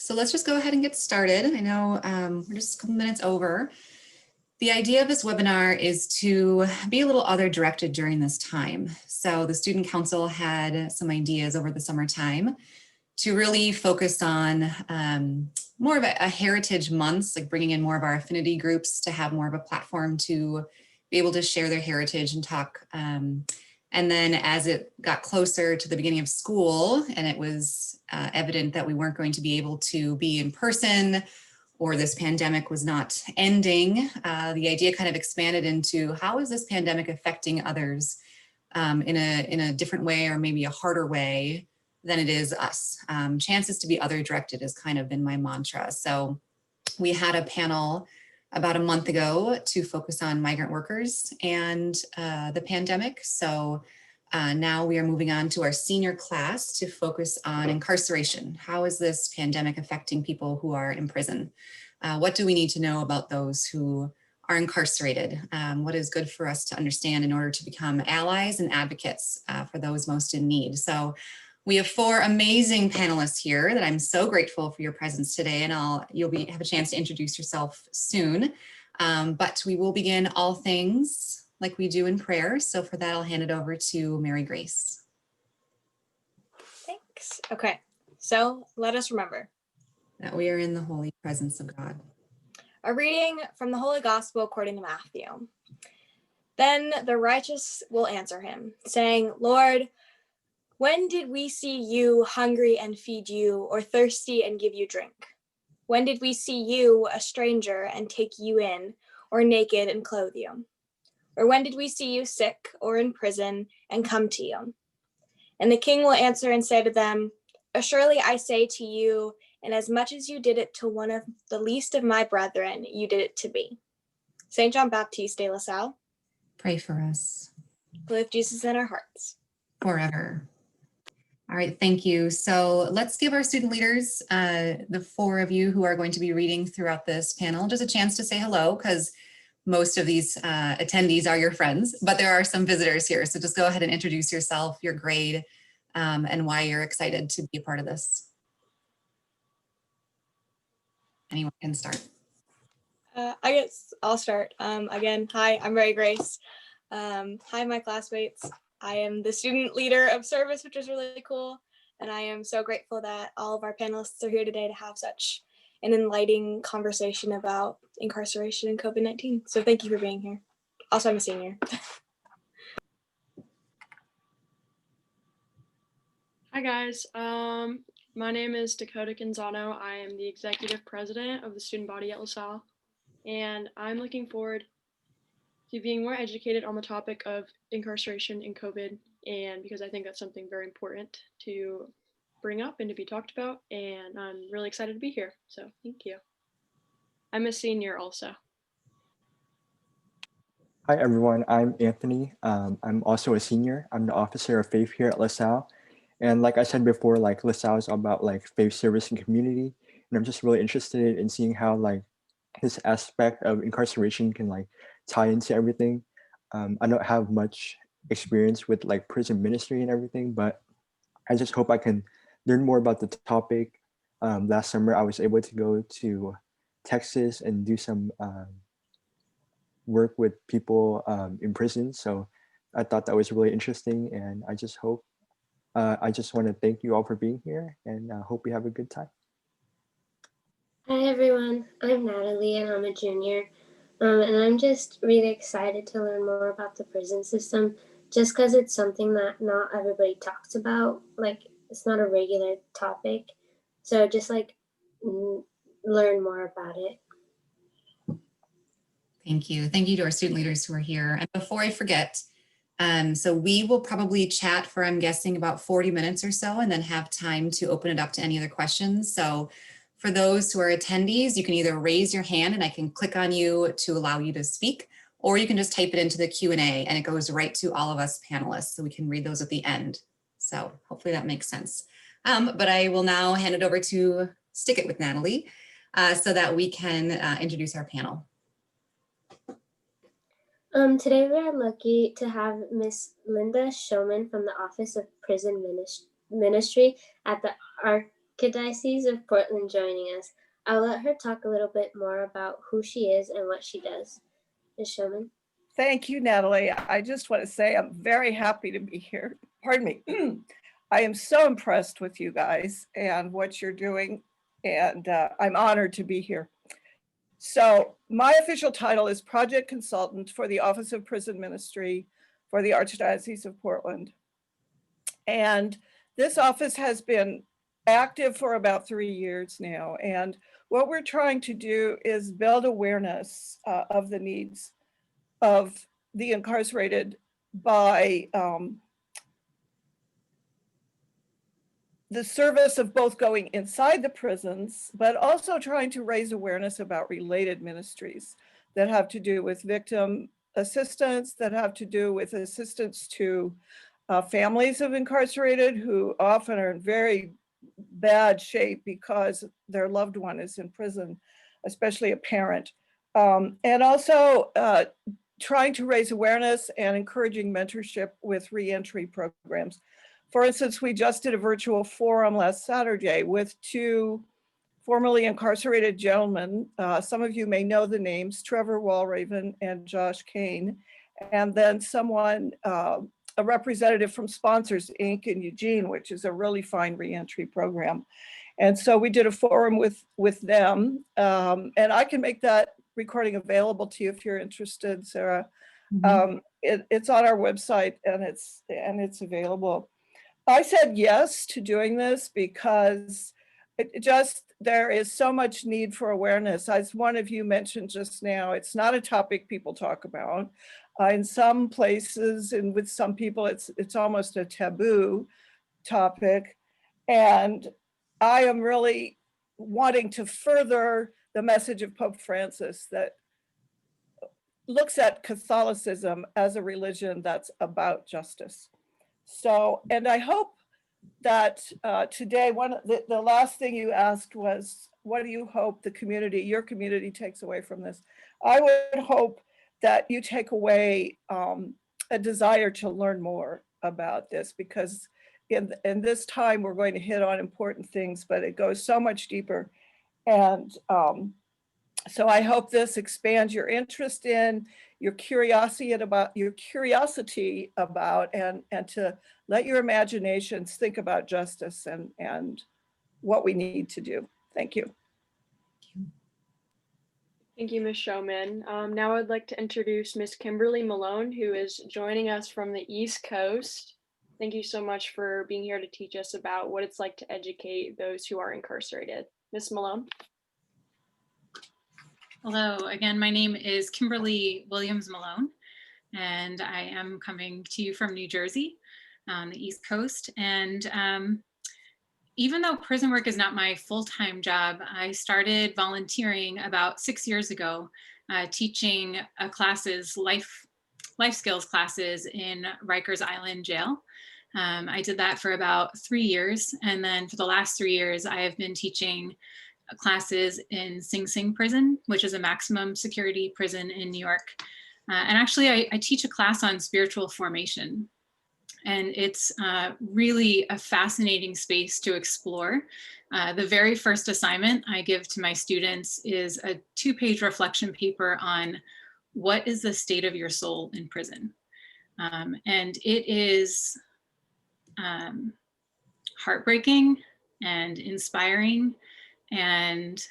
So let's just go ahead and get started. I know we're just a couple minutes over. The idea of this webinar is to be a little other directed during this time. So the Student Council had some ideas over the summertime to really focus on more of a heritage months, like bringing in more of our affinity groups to have more of a platform to be able to share their heritage and talk. And then as it got closer to the beginning of school and it was evident that we weren't going to be able to be in person or this pandemic was not ending, the idea kind of expanded into how is this pandemic affecting others in a different way or maybe a harder way than it is us. Chances to be other directed has kind of been my mantra. So we had a panel about a month ago to focus on migrant workers and the pandemic. So now we are moving on to our senior class to focus on incarceration. How is this pandemic affecting people who are in prison? What do we need to know about those who are incarcerated? What is good for us to understand in order to become allies and advocates for those most in need? So we have 4 amazing panelists here that I'm so grateful for your presence today, and you'll have a chance to introduce yourself soon. But we will begin all things like we do in prayer. So for that, I'll hand it over to Mary Grace. Thanks. Okay, so let us remember that we are in the holy presence of God. A reading from the Holy Gospel according to Matthew. Then the righteous will answer him, saying, Lord, when did we see you hungry and feed you, or thirsty and give you drink? When did we see you a stranger and take you in, or naked and clothe you? Or when did we see you sick or in prison and come to you? And the king will answer and say to them, Surely I say to you, inasmuch as you did it to one of the least of my brethren, you did it to me. St. John Baptiste de La Salle. Pray for us. Live Jesus in our hearts. Forever. All right, thank you. So let's give our student leaders, the 4 of you who are going to be reading throughout this panel, just a chance to say hello, because most of these attendees are your friends, but there are some visitors here. So just go ahead and introduce yourself, your grade, and why you're excited to be a part of this. Anyone can start. I guess I'll start. Again, hi, I'm Mary Grace. Hi, my classmates. I am the student leader of service, which is really cool. And I am so grateful that all of our panelists are here today to have such an enlightening conversation about incarceration and COVID-19. So thank you for being here. Also, I'm a senior. Hi guys, my name is Dakota Canzano. I am the executive president of the student body at La Salle, and I'm looking forward to being more educated on the topic of incarceration and COVID, and because I think that's something very important to bring up and to be talked about, and I'm really excited to be here, so thank you. I'm a senior also. Hi everyone, I'm Anthony. I'm also a senior. I'm the officer of faith here at La Salle. And like I said before, like La Salle is all about like faith, service, and community. And I'm just really interested in seeing how like this aspect of incarceration can like tie into everything. I don't have much experience with like prison ministry and everything, but I just hope I can learn more about the topic. Last summer, I was able to go to Texas and do some work with people in prison. So I thought that was really interesting, and I just hope, I just want to thank you all for being here, and hope you have a good time. Hi everyone, I'm Natalie and I'm a junior, and I'm just really excited to learn more about the prison system, just because it's something that not everybody talks about. Like, it's not a regular topic, so just like learn more about it. Thank you. Thank you to our student leaders who are here. And before I forget, so we will probably chat for, I'm guessing, about 40 minutes or so, and then have time to open it up to any other questions. So for those who are attendees, you can either raise your hand and I can click on you to allow you to speak, or you can just type it into the Q&A and it goes right to all of us panelists, so we can read those at the end. So hopefully that makes sense. But I will now hand it over to Stick It with Natalie so that we can introduce our panel. Today we are lucky to have Miss Linda Showman from the Office of Prison Ministry at the Archdiocese of Portland joining us. I'll let her talk a little bit more about who she is and what she does. Ms. Showman. Thank you, Natalie. I just want to say I'm very happy to be here. Pardon me. I am so impressed with you guys and what you're doing, and I'm honored to be here. So my official title is Project Consultant for the Office of Prison Ministry for the Archdiocese of Portland. And this office has been active for about 3 years now. And what we're trying to do is build awareness of the needs of the incarcerated by the service of both going inside the prisons, but also trying to raise awareness about related ministries that have to do with victim assistance, that have to do with assistance to families of incarcerated who often are in very bad shape because their loved one is in prison, especially a parent. And also trying to raise awareness and encouraging mentorship with reentry programs. For instance, we just did a virtual forum last Saturday with 2 formerly incarcerated gentlemen. Some of you may know the names, Trevor Walraven and Josh Kane. And then someone, a representative from Sponsors Inc. in Eugene, which is a really fine reentry program. And so we did a forum with them. And I can make that recording available to you if you're interested, Sarah. Mm-hmm. It's on our website and it's available. I said yes to doing this because there is so much need for awareness. As one of you mentioned just now, it's not a topic people talk about. In some places and with some people, it's almost a taboo topic. And I am really wanting to further the message of Pope Francis that looks at Catholicism as a religion that's about justice. So, and I hope that today, the last thing you asked was, what do you hope the community, your community takes away from this? I would hope that you take away a desire to learn more about this, because in this time we're going to hit on important things, but it goes so much deeper. And so I hope this expands your interest in, your curiosity about, and to let your imaginations think about justice and what we need to do. Thank you. Thank you, Ms. Showman. Now I'd like to introduce Ms. Kimberly Malone, who is joining us from the East Coast. Thank you so much for being here to teach us about what it's like to educate those who are incarcerated. Ms. Malone. Hello, again, my name is Kimberly Williams Malone, and I am coming to you from New Jersey on the East Coast. And even though prison work is not my full-time job, I started volunteering about 6 years ago, teaching classes, life skills classes in Rikers Island Jail. I did that for about 3 years. And then for the last 3 years, I have been teaching classes in Sing Sing prison, which is a maximum security prison in New York. And actually I teach a class on spiritual formation. And it's really a fascinating space to explore. The very first assignment I give to my students is a 2-page reflection paper on what is the state of your soul in prison. And it is heartbreaking and inspiring and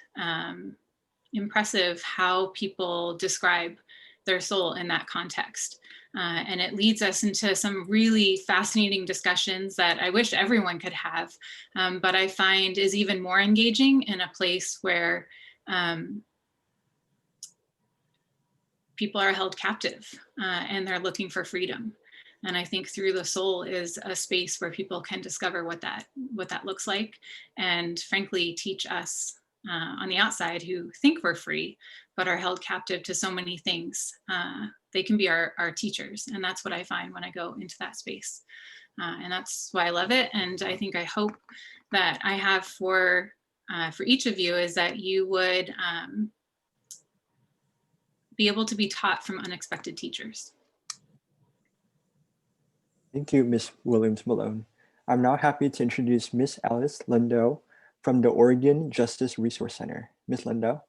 impressive how people describe their soul in that context. And it leads us into some really fascinating discussions that I wish everyone could have, but I find is even more engaging in a place where people are held captive and they're looking for freedom. And I think Through the Soul is a space where people can discover what that looks like, and frankly teach us on the outside who think we're free but are held captive to so many things. They can be our teachers, and that's what I find when I go into that space. And that's why I love it. And I think I hope that I have for each of you is that you would be able to be taught from unexpected teachers. Thank you, Ms. Williams Malone. I'm now happy to introduce Ms. Alice Lindo from the Oregon Justice Resource Center. Ms. Lundell.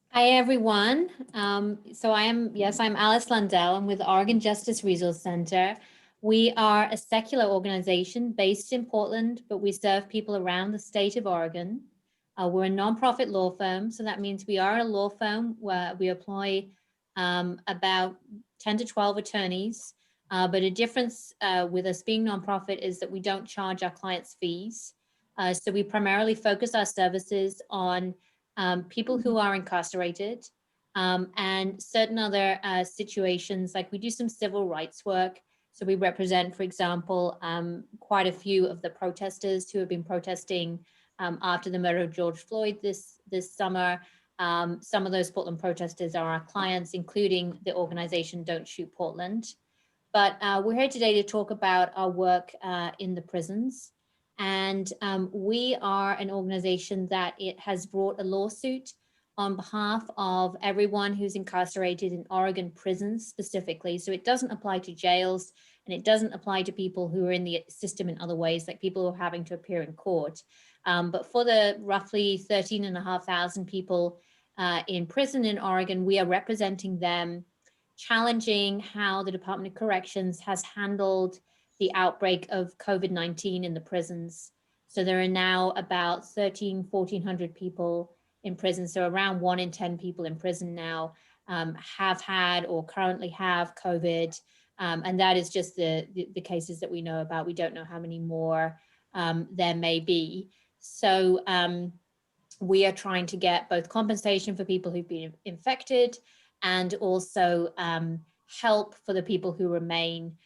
Hi, everyone. I'm Alice Lundell. I'm with the Oregon Justice Resource Center. We are a secular organization based in Portland, but we serve people around the state of Oregon. We're a nonprofit law firm, so that means we are a law firm where we employ about 10 to 12 attorneys. But a difference with us being nonprofit is that we don't charge our clients fees. So we primarily focus our services on people who are incarcerated and certain other situations, like we do some civil rights work. So we represent, for example, quite a few of the protesters who have been protesting after the murder of George Floyd this summer. Some of those Portland protesters are our clients, including the organization Don't Shoot Portland. But we're here today to talk about our work in the prisons. And we are an organization that it has brought a lawsuit on behalf of everyone who's incarcerated in Oregon prisons specifically. So it doesn't apply to jails, and it doesn't apply to people who are in the system in other ways, like people who are having to appear in court. But for the roughly 13,500 people in prison in Oregon, we are representing them, challenging how the Department of Corrections has handled the outbreak of COVID-19 in the prisons. So there are now about 1,400 people in prison. So around 1 in 10 people in prison now have had or currently have COVID. And that is just the cases that we know about. We don't know how many more there may be. So we are trying to get both compensation for people who've been infected and also help for the people who remain.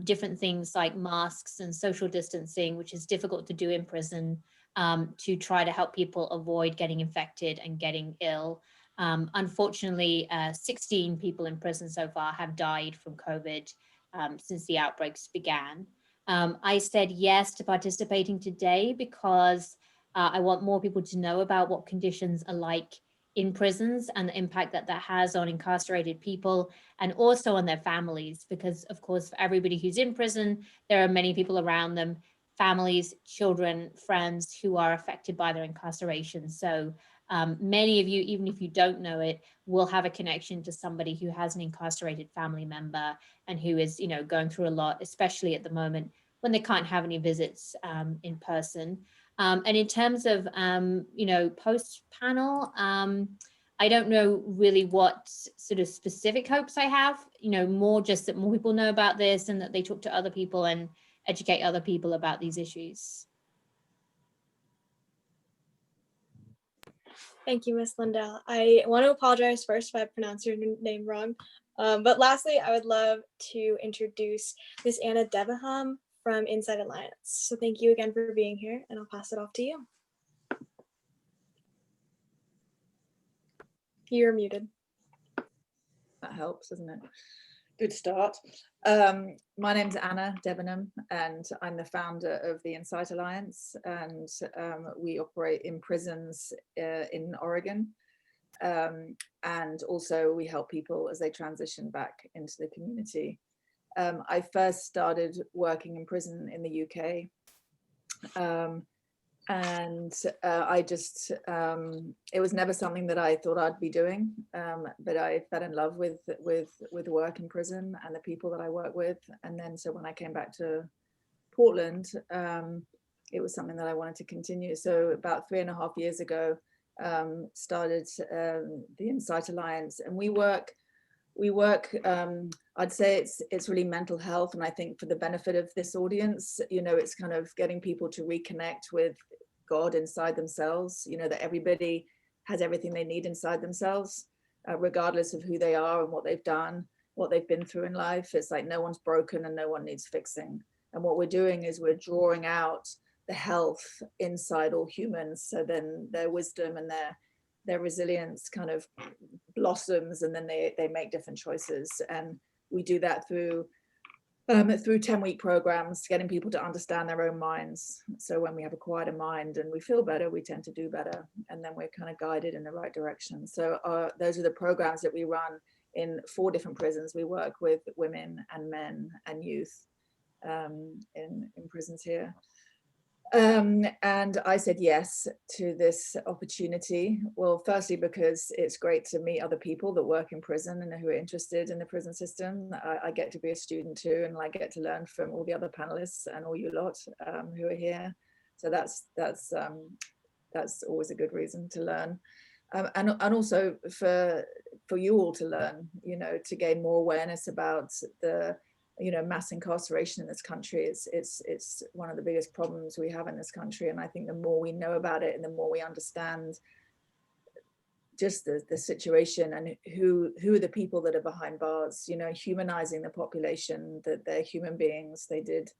Different things like masks and social distancing, which is difficult to do in prison, to try to help people avoid getting infected and getting ill. Unfortunately, 16 people in prison so far have died from COVID since the outbreaks began. I said yes to participating today because I want more people to know about what conditions are like in prisons and the impact that that has on incarcerated people and also on their families, because of course, for everybody who's in prison, there are many people around them, families, children, friends who are affected by their incarceration. So many of you, even if you don't know it, will have a connection to somebody who has an incarcerated family member and who is, going through a lot, especially at the moment when they can't have any visits in person. And in terms of, post panel, I don't know really what sort of specific hopes I have, more just that more people know about this and that they talk to other people and educate other people about these issues. Thank you, Ms. Lundell. I want to apologize first if I pronounce your name wrong. But lastly, I would love to introduce Ms. Anna Devaham from Inside Alliance. So thank you again for being here, and I'll pass it off to you. You're muted. That helps, doesn't it? Good start. My name's Anna Debenham, and I'm the founder of the Insight Alliance, and we operate in prisons in Oregon, and also we help people as they transition back into the community. I first started working in prison in the UK, and I just, it was never something that I thought I'd be doing, but I fell in love with work in prison and the people that I work with. And then, so when I came back to Portland, it was something that I wanted to continue. So about 3.5 years ago, started the Insight Alliance, and we work, I'd say it's really mental health. And I think for the benefit of this audience, it's kind of getting people to reconnect with God inside themselves, that everybody has everything they need inside themselves, regardless of who they are and what they've done, what they've been through in life. It's like no one's broken and no one needs fixing. And what we're doing is we're drawing out the health inside all humans. So then their wisdom and their resilience kind of blossoms, and then they make different choices. And we do that through 10-week programs, getting people to understand their own minds. So when we have a quieter mind and we feel better, we tend to do better, and then we're kind of guided in the right direction. So those are the programs that we run in 4 different prisons. We work with women and men and youth in prisons here. And I said yes to this opportunity. Well, firstly, because it's great to meet other people that work in prison and who are interested in the prison system. I get to be a student too, and I get to learn from all the other panelists and all you lot who are here. So that's always a good reason to learn. And also for you all to learn, you know, to gain more awareness about the, you know, mass incarceration in this country. It's one of the biggest problems we have in this country. And I think the more we know about it and the more we understand just the situation and who are the people that are behind bars, you know, humanizing the population, that they're human beings. They did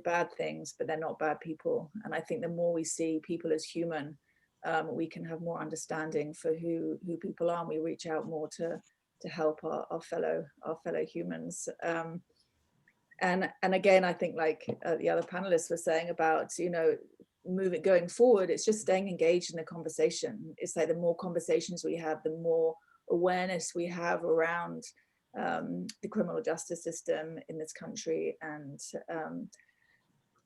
bad things, but they're not bad people. And I think the more we see people as human, we can have more understanding for who people are, and we reach out more to help our fellow humans. And again, I think like the other panelists were saying about, you know, going forward, it's just staying engaged in the conversation. It's like the more conversations we have, the more awareness we have around the criminal justice system in this country, and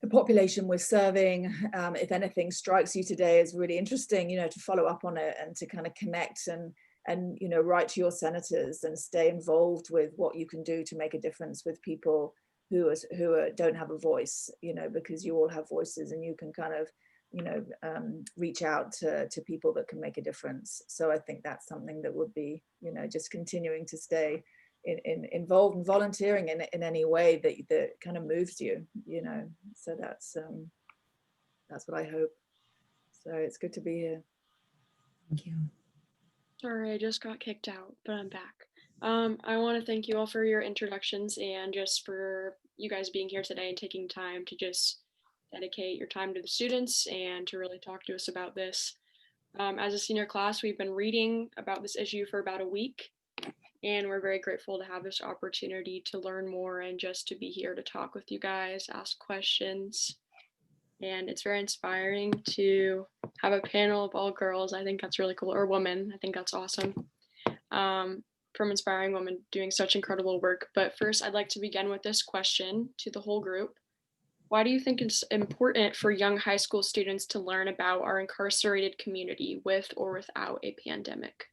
the population we're serving. If anything strikes you today as really interesting, you know, to follow up on it and to kind of connect and you know, write to your senators and stay involved with what you can do to make a difference with people who don't have a voice, you know, because you all have voices and you can kind of, you know, reach out to people that can make a difference. So I think that's something that would be, you know, just continuing to stay involved and volunteering in any way that kind of moves you, you know. So that's what I hope. So it's good to be here. Thank you. Sorry, I just got kicked out, but I'm back. I want to thank you all for your introductions and just for you guys being here today and taking time to just dedicate your time to the students and to really talk to us about this. As a senior class, we've been reading about this issue for about a week, and we're very grateful to have this opportunity to learn more and just to be here to talk with you guys, ask questions. And it's very inspiring to have a panel of all girls. I think that's really cool, or women. I think that's awesome. From inspiring women doing such incredible work. But first, I'd like to begin with this question to the whole group. Why do you think it's important for young high school students to learn about our incarcerated community with or without a pandemic?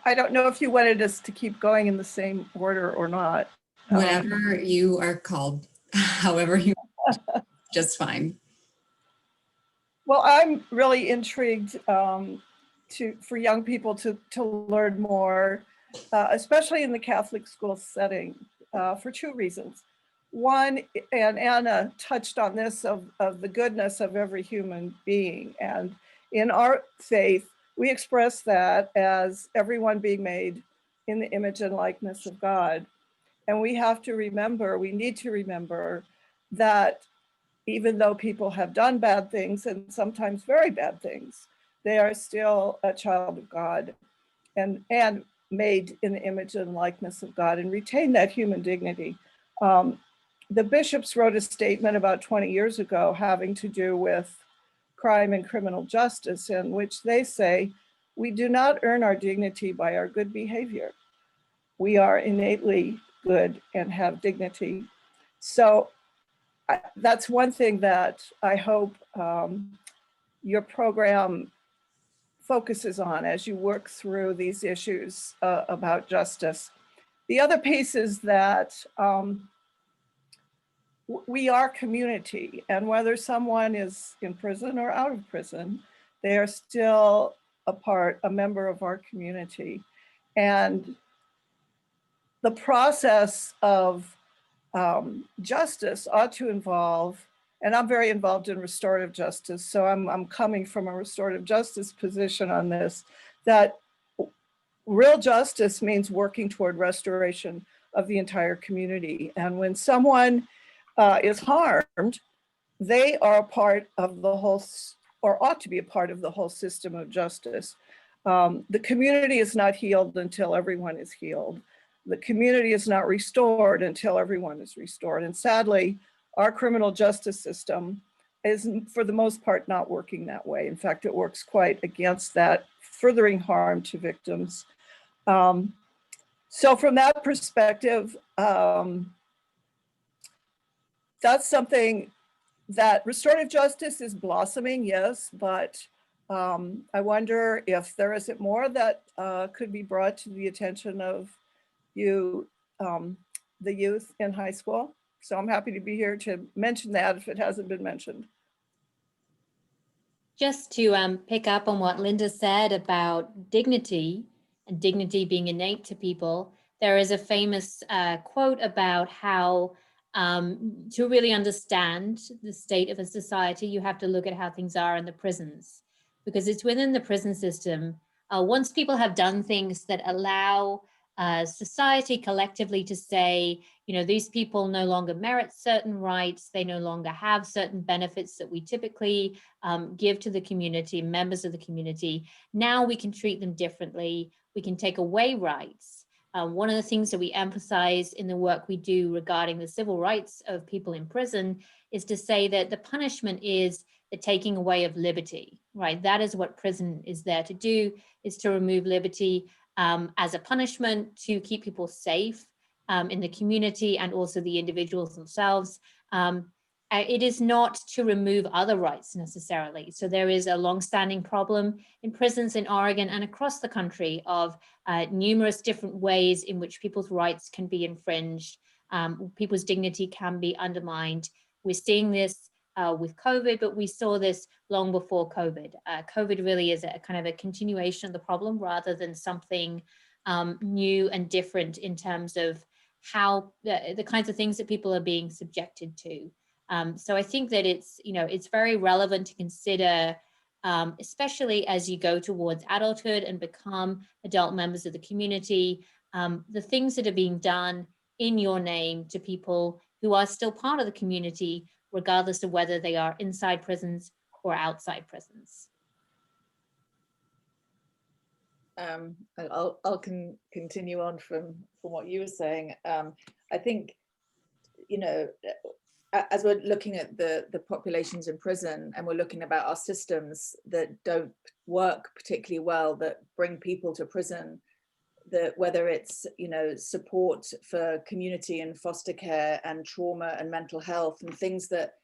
I don't know if you wanted us to keep going in the same order or not. Whatever you are called, however you, just fine. Well, I'm really intrigued for young people to learn more, especially in the Catholic school setting, for two reasons. One, and Anna touched on this, of the goodness of every human being. And in our faith, we express that as everyone being made in the image and likeness of God. And we need to remember that even though people have done bad things, and sometimes very bad things, they are still a child of God and made in the image and likeness of God, and retain that human dignity. The bishops wrote a statement about 20 years ago having to do with crime and criminal justice, in which they say, we do not earn our dignity by our good behavior. We are innately good and have dignity. So that's one thing that I hope your program focuses on as you work through these issues about justice. The other piece is that we are community, and whether someone is in prison or out of prison, they are still a member of our community. And the process of justice ought to involve, and I'm very involved in restorative justice, so I'm coming from a restorative justice position on this, that real justice means working toward restoration of the entire community. And when someone is harmed, they are a part of the whole, or ought to be a part of the whole system of justice. The community is not healed until everyone is healed. The community is not restored until everyone is restored. And sadly, our criminal justice system is, for the most part, not working that way. In fact, it works quite against that, furthering harm to victims. So from that perspective, that's something that restorative justice is blossoming, yes, but I wonder if there isn't more that could be brought to the attention of you, the youth in high school. So I'm happy to be here to mention that if it hasn't been mentioned. Just to pick up on what Linda said about dignity and dignity being innate to people, there is a famous quote about how to really understand the state of a society, you have to look at how things are in the prisons, because it's within the prison system. Once people have done things that allow society collectively to say, you know, these people no longer merit certain rights, they no longer have certain benefits that we typically give to the community, members of the community. Now we can treat them differently. We can take away rights. One of the things that we emphasize in the work we do regarding the civil rights of people in prison is to say that the punishment is the taking away of liberty, right? That is what prison is there to do, is to remove liberty as a punishment to keep people safe in the community and also the individuals themselves. It is not to remove other rights necessarily. So there is a long-standing problem in prisons in Oregon and across the country of numerous different ways in which people's rights can be infringed, people's dignity can be undermined. We're seeing this with COVID, but we saw this long before COVID. COVID really is a kind of a continuation of the problem rather than something new and different in terms of how the kinds of things that people are being subjected to. So I think that it's, you know, it's very relevant to consider, especially as you go towards adulthood and become adult members of the community, the things that are being done in your name to people who are still part of the community, regardless of whether they are inside prisons or outside prisons. I'll continue on from what you were saying. I think, you know, as we're looking at the populations in prison and we're looking about our systems that don't work particularly well, that bring people to prison, that whether it's, you know, support for community and foster care and trauma and mental health and things that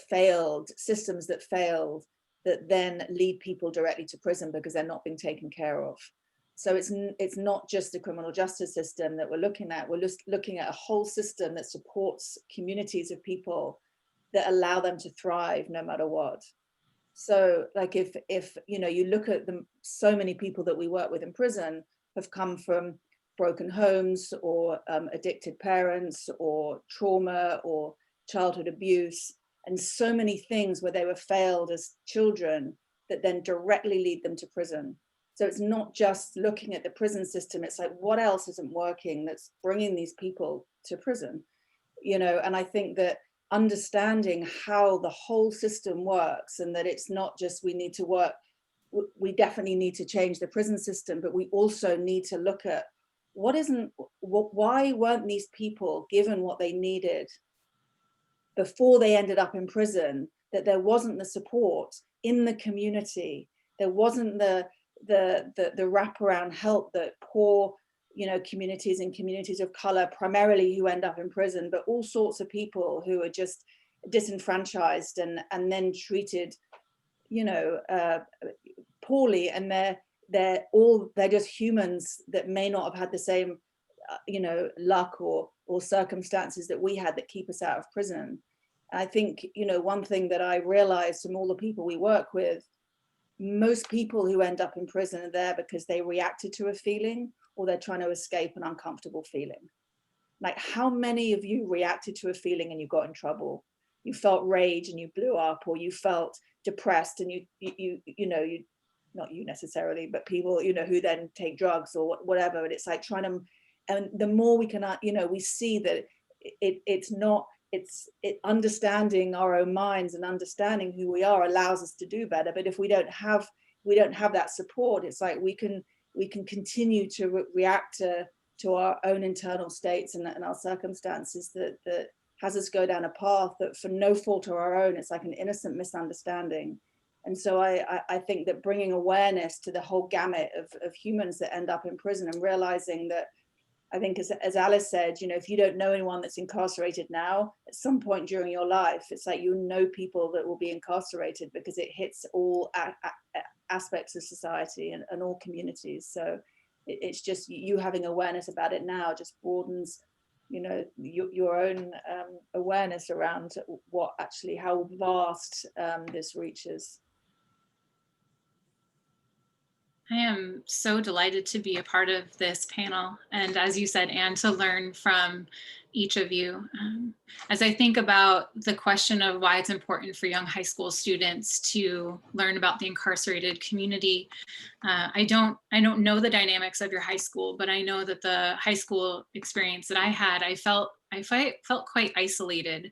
failed, systems that failed, that then lead people directly to prison because they're not being taken care of. So it's not just the criminal justice system that we're looking at. We're just looking at a whole system that supports communities of people that allow them to thrive no matter what. So like if you know, you look at so many people that we work with in prison have come from broken homes or addicted parents or trauma or childhood abuse, and so many things where they were failed as children that then directly lead them to prison. So it's not just looking at the prison system, it's like, what else isn't working that's bringing these people to prison? You know, and I think that understanding how the whole system works, and that it's not just we need to work, we definitely need to change the prison system, but we also need to look at why weren't these people given what they needed before they ended up in prison, that there wasn't the support in the community, there wasn't the wraparound help that poor, you know, communities and communities of color primarily who end up in prison, but all sorts of people who are just disenfranchised and then treated, you know, poorly, and they're just humans that may not have had the same you know, luck or circumstances that we had that keep us out of prison. I think, you know, one thing that I realized from all the people we work with, most people who end up in prison are there because they reacted to a feeling or they're trying to escape an uncomfortable feeling. Like, how many of you reacted to a feeling and you got in trouble? You felt rage and you blew up, or you felt depressed and you know, not you necessarily, but people, you know, who then take drugs or whatever. And it's like trying to, and the more we can, you know, we see that it's understanding our own minds and understanding who we are allows us to do better. But if we don't have that support, it's like we can continue to react to our own internal states and our circumstances that has us go down a path that, for no fault of our own, it's like an innocent misunderstanding. And so I think that bringing awareness to the whole gamut of humans that end up in prison and realizing that I think as Alice said, you know, if you don't know anyone that's incarcerated now, at some point during your life, it's like you know people that will be incarcerated, because it hits all aspects of society and all communities. So it's just you having awareness about it now just broadens, you know, your own awareness around what actually, how vast this reaches. I am so delighted to be a part of this panel, and as you said, Anne, to learn from each of you. As I think about the question of why it's important for young high school students to learn about the incarcerated community, I don't know the dynamics of your high school, but I know that the high school experience that I had, I felt quite isolated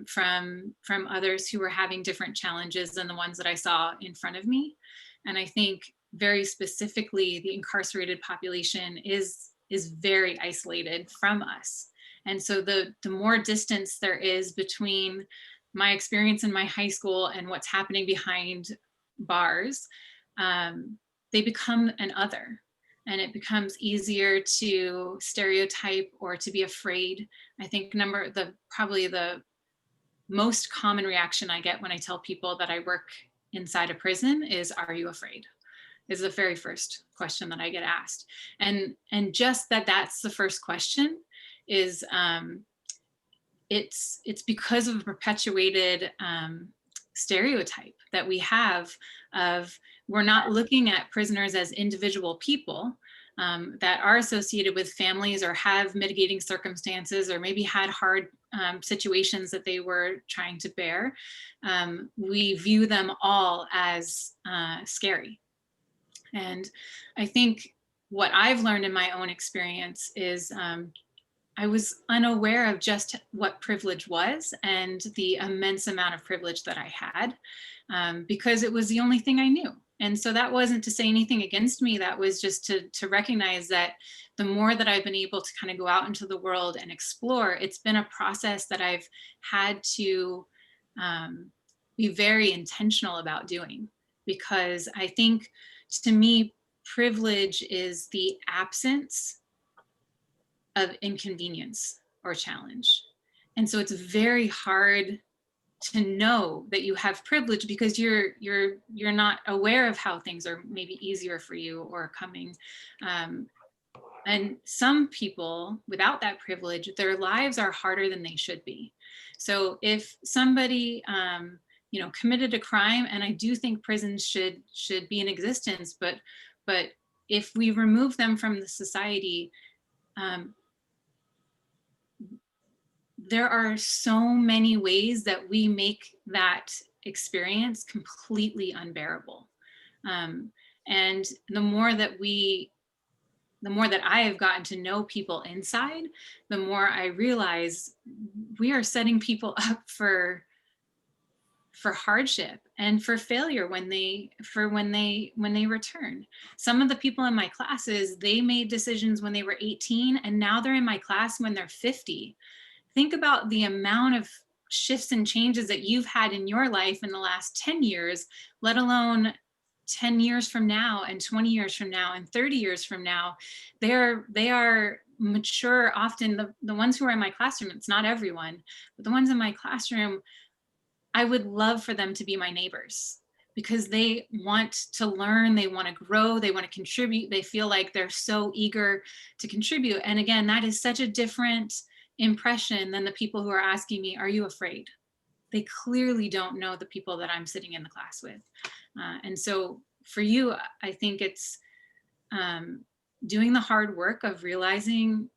from others who were having different challenges than the ones that I saw in front of me. And I think very specifically, the incarcerated population is very isolated from us. And so the more distance there is between my experience in my high school and what's happening behind bars, they become an other. And it becomes easier to stereotype or to be afraid. I think probably the most common reaction I get when I tell people that I work inside a prison is, "Are you afraid?" is the very first question that I get asked. And just that's the first question is, it's because of a perpetuated stereotype that we have of, we're not looking at prisoners as individual people that are associated with families or have mitigating circumstances or maybe had hard situations that they were trying to bear. We view them all as scary. And I think what I've learned in my own experience is I was unaware of just what privilege was and the immense amount of privilege that I had because it was the only thing I knew. And so that wasn't to say anything against me. That was just to recognize that the more that I've been able to kind of go out into the world and explore, it's been a process that I've had to be very intentional about doing, because I think, to me, privilege is the absence of inconvenience or challenge. And so it's very hard to know that you have privilege because you're not aware of how things are maybe easier for you or coming. And some people without that privilege, their lives are harder than they should be. So if somebody committed a crime, and I do think prisons should be in existence, but if we remove them from the society, there are so many ways that we make that experience completely unbearable. And the more that I have gotten to know people inside, the more I realize we are setting people up for hardship and for failure when they return. Some of the people in my classes, they made decisions when they were 18 and now they're in my class when they're 50. Think about the amount of shifts and changes that you've had in your life in the last 10 years, let alone 10 years from now and 20 years from now and 30 years from now. They are mature. Often the ones who are in my classroom, it's not everyone, but the ones in my classroom, I would love for them to be my neighbors because they want to learn, they want to grow, they want to contribute. They feel like they're so eager to contribute. And again, that is such a different impression than the people who are asking me, "Are you afraid?" They clearly don't know the people that I'm sitting in the class with. And so for you, I think it's doing the hard work of realizing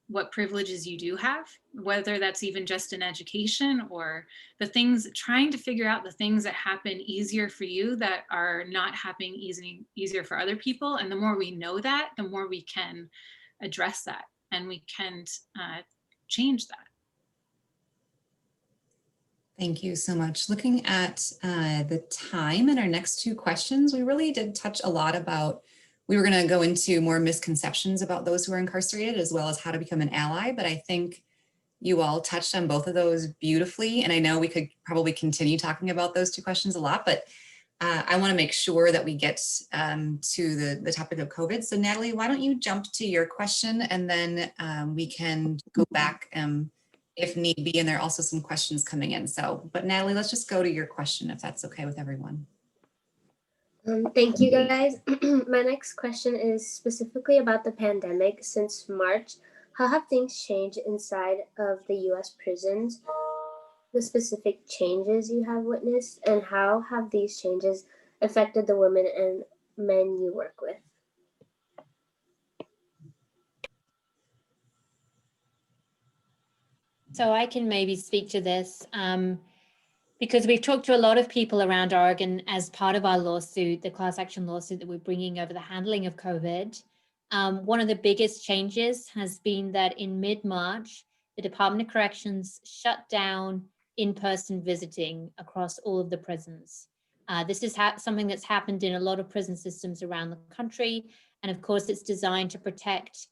what privileges you do have, whether that's even just in education or the things, trying to figure out the things that happen easier for you that are not happening easier for other people. And the more we know that, the more we can address that and we can change that. Thank you so much. Looking at the time and our next two questions, we really did touch a lot about, we were going to go into more misconceptions about those who are incarcerated as well as how to become an ally, but I think you all touched on both of those beautifully. And I know we could probably continue talking about those two questions a lot, but I want to make sure that we get to the topic of COVID. So Natalie, why don't you jump to your question, and then we can go back if need be. And there are also some questions coming in. So, but Natalie, let's just go to your question if that's okay with everyone. Thank you, guys. My next question is specifically about the pandemic. Since March, how have things changed inside of the U.S. prisons? The specific changes you have witnessed, and how have these changes affected the women and men you work with? So I can maybe speak to this because we've talked to a lot of people around Oregon as part of our lawsuit, the class action lawsuit that we're bringing over the handling of COVID. One of the biggest changes has been that in mid-March, the Department of Corrections shut down in-person visiting across all of the prisons. This is something that's happened in a lot of prison systems around the country. And of course, it's designed to protect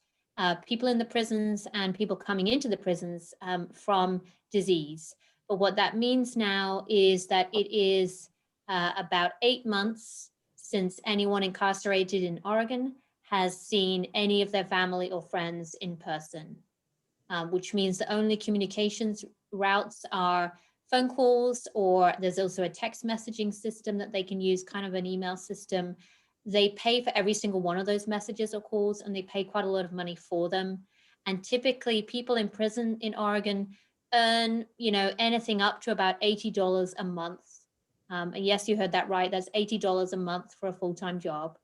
people in the prisons and people coming into the prisons from disease. But what that means now is that it is about 8 months since anyone incarcerated in Oregon has seen any of their family or friends in person, which means the only communications routes are phone calls, or there's also a text messaging system that they can use, kind of an email system. They pay for every single one of those messages or calls, and they pay quite a lot of money for them. And typically people in prison in Oregon earn, anything up to about $80 a month. And yes, you heard that right. That's $80 a month for a full-time job.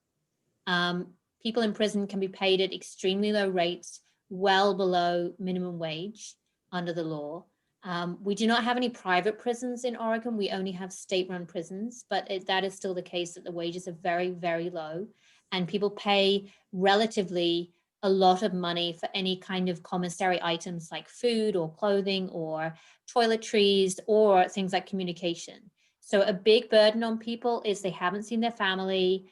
People in prison can be paid at extremely low rates, well below minimum wage under the law. We do not have any private prisons in Oregon. We only have state-run prisons, but that is still the case that the wages are very, very low, and people pay relatively a lot of money for any kind of commissary items like food or clothing or toiletries or things like communication. So a big burden on people is they haven't seen their family.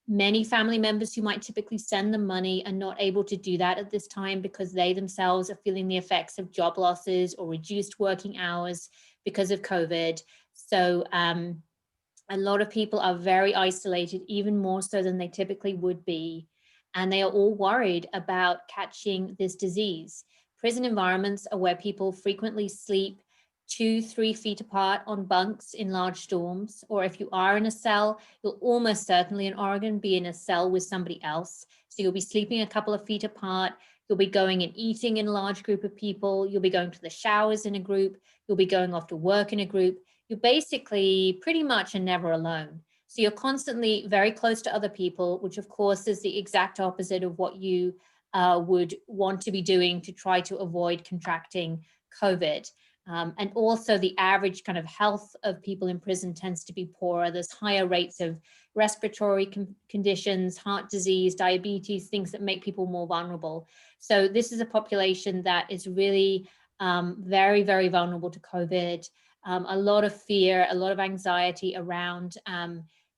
Many family members who might typically send them money are not able to do that at this time because they themselves are feeling the effects of job losses or reduced working hours because of COVID. So a lot of people are very isolated, even more so than they typically would be. And they are all worried about catching this disease. Prison environments are where people frequently sleep 2-3 feet apart on bunks in large dorms, or if you are in a cell, you'll almost certainly in Oregon be in a cell with somebody else. So you'll be sleeping a couple of feet apart, you'll be going and eating in a large group of people, you'll be going to the showers in a group, you'll be going off to work in a group. You basically pretty much are never alone. So you're constantly very close to other people, which of course is the exact opposite of what you would want to be doing to try to avoid contracting COVID. And also the average kind of health of people in prison tends to be poorer. There's higher rates of respiratory conditions, heart disease, diabetes, things that make people more vulnerable. So this is a population that is really very, very vulnerable to COVID. A lot of fear, a lot of anxiety around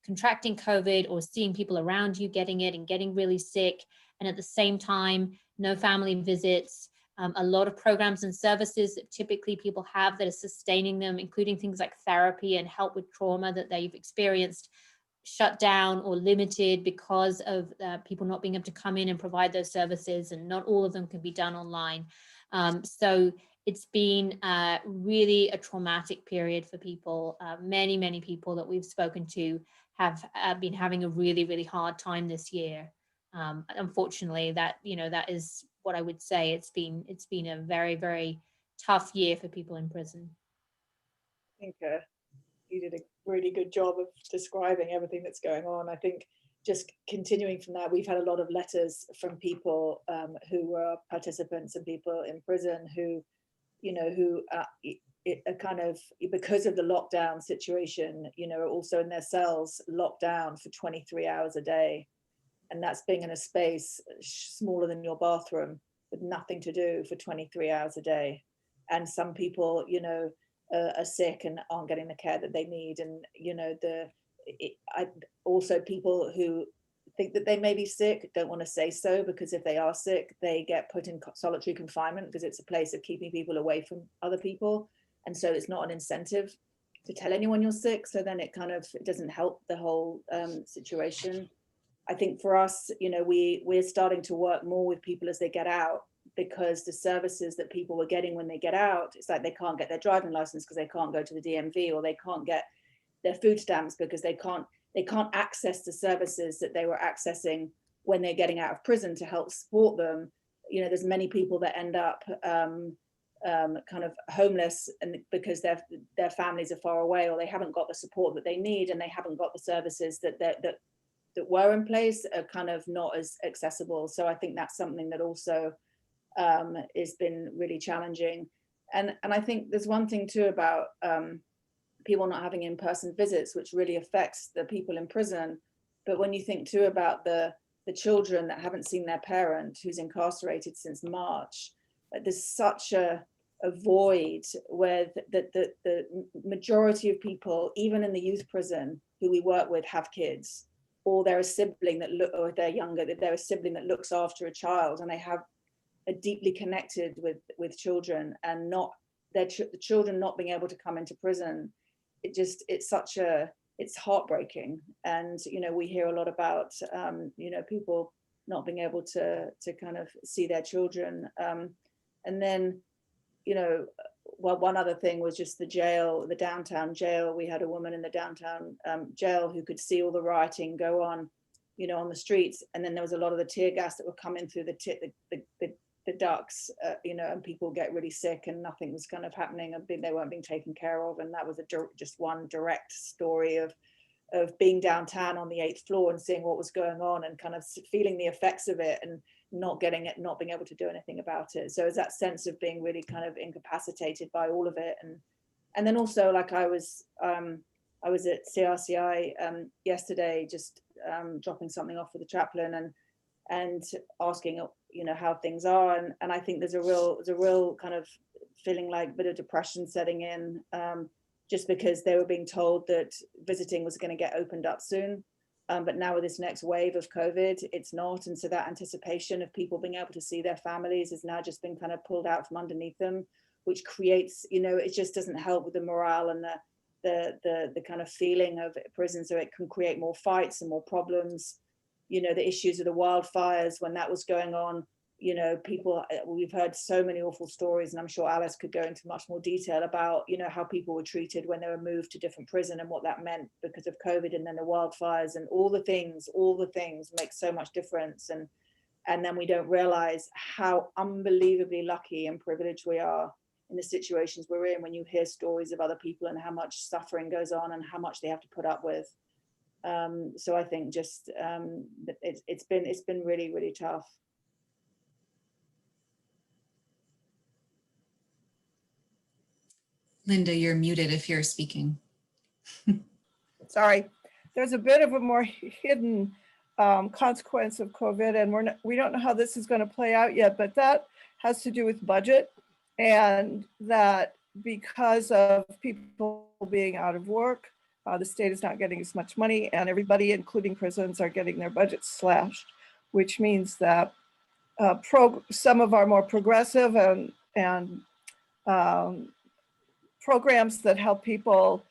contracting COVID or seeing people around you getting it and getting really sick. And at the same time, no family visits. A lot of programs and services that typically people have that are sustaining them, including things like therapy and help with trauma that they've experienced, shut down or limited because of people not being able to come in and provide those services, and not all of them can be done online. So it's been really a traumatic period for people. Many, many people that we've spoken to have been having a really, really hard time this year. Unfortunately, that is what I would say. It's been a very, very tough year for people in prison. I think you did a really good job of describing everything that's going on. I think just continuing from that, we've had a lot of letters from people who were participants and people in prison who are kind of, because of the lockdown situation, are also in their cells locked down for 23 hours a day. And that's being in a space smaller than your bathroom with nothing to do for 23 hours a day. And some people, are sick and aren't getting the care that they need. And, also people who think that they may be sick don't want to say so, because if they are sick, they get put in solitary confinement because it's a place of keeping people away from other people. And so it's not an incentive tell anyone you're sick. So then it doesn't help the whole situation. I think for us, you know, we're starting to work more with people as they get out, because the services that people were getting when they get out, it's like they can't get their driving license because they can't go to the DMV, or they can't get their food stamps because they can't access the services that they were accessing when they're getting out of prison to help support them. You know, there's many people that end up kind of homeless, and because their families are far away, or they haven't got the support that they need, and they haven't got the services that were in place are kind of not as accessible. So I think that's something that also has been really challenging. And I think there's one thing too about people not having in-person visits, which really affects the people in prison. But when you think too about the children that haven't seen their parent who's incarcerated since March, there's such a void where the majority of people, even in the youth prison who we work with, have kids, or they're a sibling that look, or they're younger, that they're a sibling that looks after a child, and they have are deeply connected with children, and not the children not being able to come into prison. It's heartbreaking. And, you know, we hear a lot about, you know, people not being able to kind of see their children. And then, you know, well, one other thing was just the downtown jail. We had a woman in the downtown jail who could see all the rioting go on, you know, on the streets. And then there was a lot of the tear gas that were coming through the ducts, you know, and people get really sick and nothing was kind of happening. They weren't being taken care of. And that was just one direct story of being downtown on the 8th floor and seeing what was going on and kind of feeling the effects of it and not getting it, not being able to do anything about it. So it's that sense of being really kind of incapacitated by all of it. And then also, like I was at CRCI yesterday, just dropping something off with the chaplain and asking, you know, how things are. And I think there's a real kind of feeling like a bit of depression setting in, just because they were being told that visiting was going to get opened up soon. But now with this next wave of COVID, it's not. And so that anticipation of people being able to see their families has now just been kind of pulled out from underneath them, which creates, you know, it just doesn't help with the morale and the kind of feeling of prison. So it can create more fights and more problems. You know, the issues of the wildfires when that was going on, you know, we've heard so many awful stories, and I'm sure Alice could go into much more detail about, you know, how people were treated when they were moved to different prison and what that meant because of COVID, and then the wildfires and all the things make so much difference. And then we don't realize how unbelievably lucky and privileged we are in the situations we're in when you hear stories of other people and how much suffering goes on and how much they have to put up with. So I think just it's been really, really tough. Linda, you're muted if you're speaking. Sorry, there's a bit of a more hidden consequence of COVID, and we don't know how this is going to play out yet, but that has to do with budget, and that because of people being out of work, the state is not getting as much money, and everybody, including prisons, are getting their budgets slashed, which means that some of our more progressive and programs that help people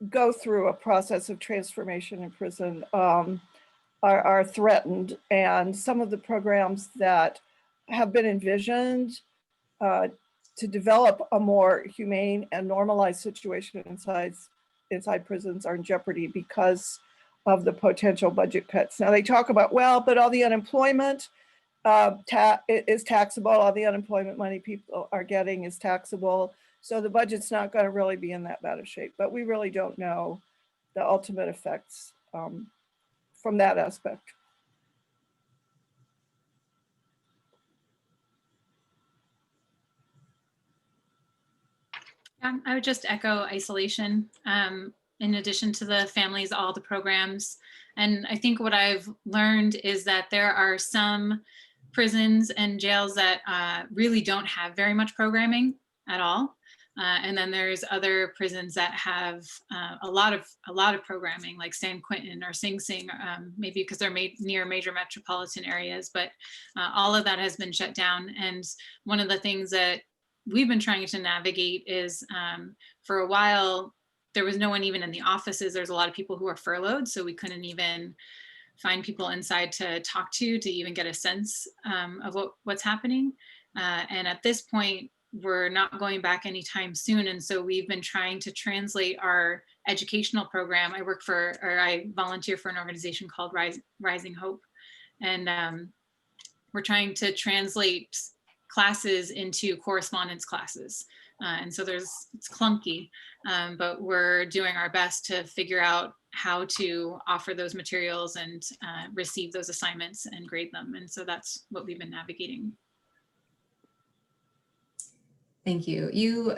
go through a process of transformation in prison are threatened. And some of the programs that have been envisioned to develop a more humane and normalized situation inside prisons are in jeopardy because of the potential budget cuts. Now they talk about, well, but all the unemployment is taxable. All the unemployment money people are getting is taxable. So the budget's not going to really be in that bad of shape, but we really don't know the ultimate effects from that aspect. I would just echo isolation. In addition to the families, all the programs. And I think what I've learned is that there are some prisons and jails that really don't have very much programming at all. And then there's other prisons that have a lot of programming, like San Quentin or Sing Sing, maybe because they're near major metropolitan areas, but all of that has been shut down. And one of the things that we've been trying to navigate is for a while, there was no one even in the offices. There's a lot of people who are furloughed, so we couldn't even find people inside to talk to even get a sense of what's happening. And at this point, we're not going back anytime soon. And so we've been trying to translate our educational program. I volunteer for an organization called Rising Hope. And we're trying to translate classes into correspondence classes. And so it's clunky, but we're doing our best to figure out how to offer those materials and receive those assignments and grade them. And so that's what we've been navigating. Thank you.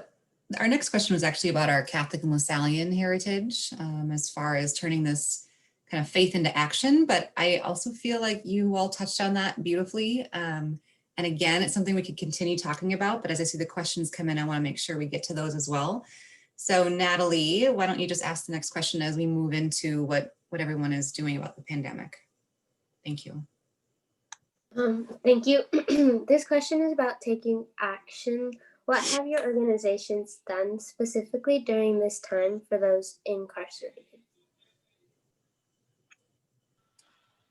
Our next question was actually about our Catholic and Lasallian heritage, as far as turning this kind of faith into action. But I also feel like you all touched on that beautifully. And again, it's something we could continue talking about, but as I see the questions come in, I want to make sure we get to those as well. So Natalie, why don't you just ask the next question as we move into what everyone is doing about the pandemic? Thank you. Thank you. This question is about taking action. What have your organizations done specifically during this time for those incarcerated?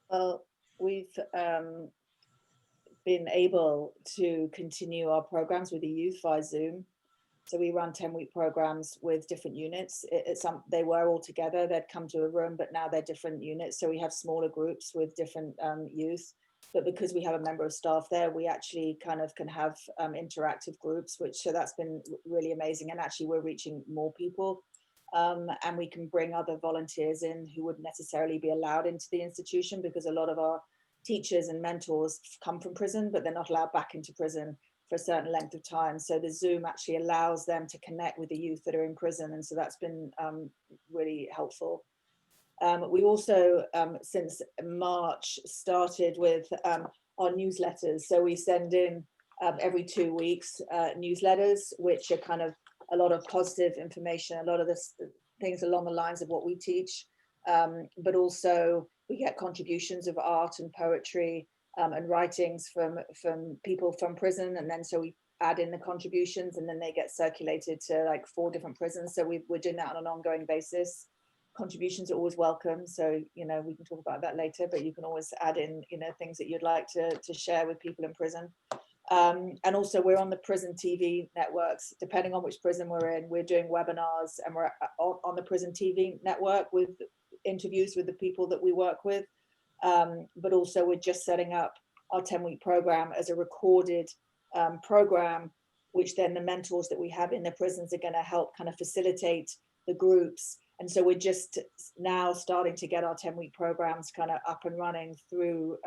Well, we've been able to continue our programs with the youth via Zoom. So we run 10-week programs with different units. They were all together, they'd come to a room, but now they're different units. So we have smaller groups with different youth. But because we have a member of staff there, we actually kind of can have interactive groups, so that's been really amazing. And actually we're reaching more people. And we can bring other volunteers in who wouldn't necessarily be allowed into the institution, because a lot of our teachers and mentors come from prison, but they're not allowed back into prison for a certain length of time. So the Zoom actually allows them to connect with the youth that are in prison. And so that's been really helpful. We also, since March, started with our newsletters. So we send in every 2 weeks newsletters, which are kind of a lot of positive information, a lot of this things along the lines of what we teach, but also we get contributions of art and poetry and writings from people from prison, and then so we add in the contributions, and then they get circulated to like 4 different prisons. So we're doing that on an ongoing basis. Contributions are always welcome, so we can talk about that later, but you can always add in things that you'd like to share with people in prison. And also we're on the prison TV networks. Depending on which prison we're in, we're doing webinars, and we're on the prison TV network with interviews with the people that we work with. But also we're just setting up our 10-week program as a recorded program, which then the mentors that we have in the prisons are going to help kind of facilitate the groups. And so we're just now starting to get our 10-week programs kind of up and running through,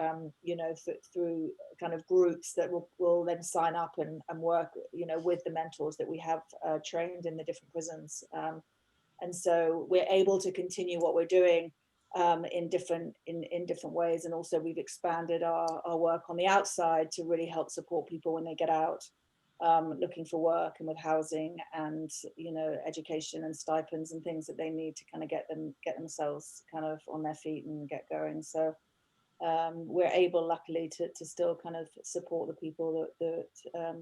through kind of groups that will then sign up and work, with the mentors that we have trained in the different prisons. And so we're able to continue what we're doing in different ways. And also we've expanded our work on the outside to really help support people when they get out, looking for work and with housing and education and stipends and things that they need to kind of get themselves kind of on their feet and get going. So we're able, luckily, to still kind of support the people that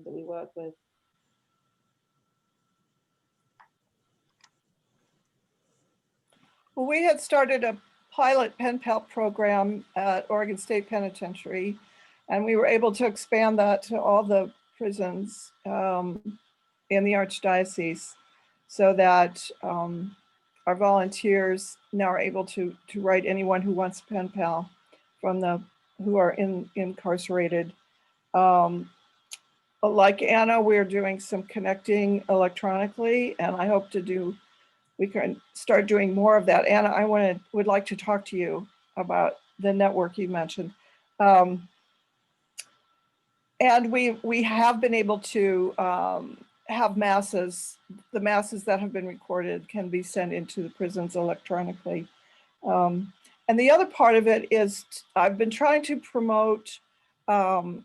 we work with. Well, we had started a pilot pen pal program at Oregon State Penitentiary, and we were able to expand that to all the prisons in the Archdiocese, so that our volunteers now are able to write anyone who wants a pen pal from who are incarcerated. Like Anna, we're doing some connecting electronically, and I hope we can start doing more of that. Anna, I would like to talk to you about the network you mentioned. And we have been able to have masses. The masses that have been recorded can be sent into the prisons electronically. And the other part of it is I've been trying to promote the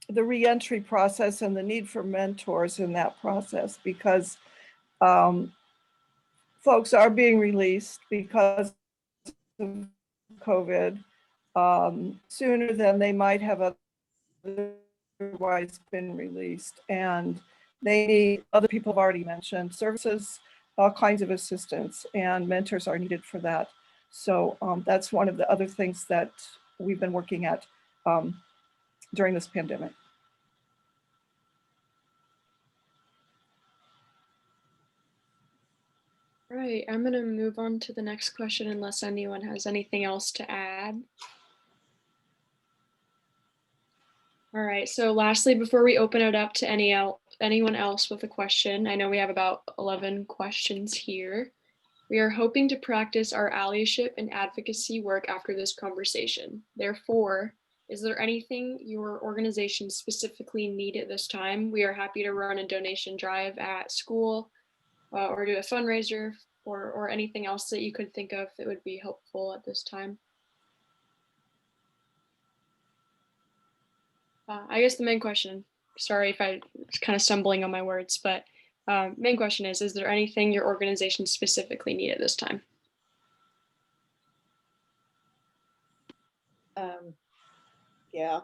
reentry process and the need for mentors in that process, because folks are being released because of COVID sooner than they might have otherwise been released. And they need, other people have already mentioned, services all kinds of assistance, and mentors are needed for that. So that's one of the other things that we've been working at during this pandemic. All right, I'm going to move on to the next question unless anyone has anything else to add. All right, so lastly, before we open it up to anyone else with a question, I know we have about 11 questions here. We are hoping to practice our allyship and advocacy work after this conversation. Therefore, is there anything your organization specifically need at this time? We are happy to run a donation drive at school or do a fundraiser or anything else that you could think of that would be helpful at this time. I guess the main question, sorry if I was kind of stumbling on my words, but main question is there anything your organization specifically need at this time? Yeah.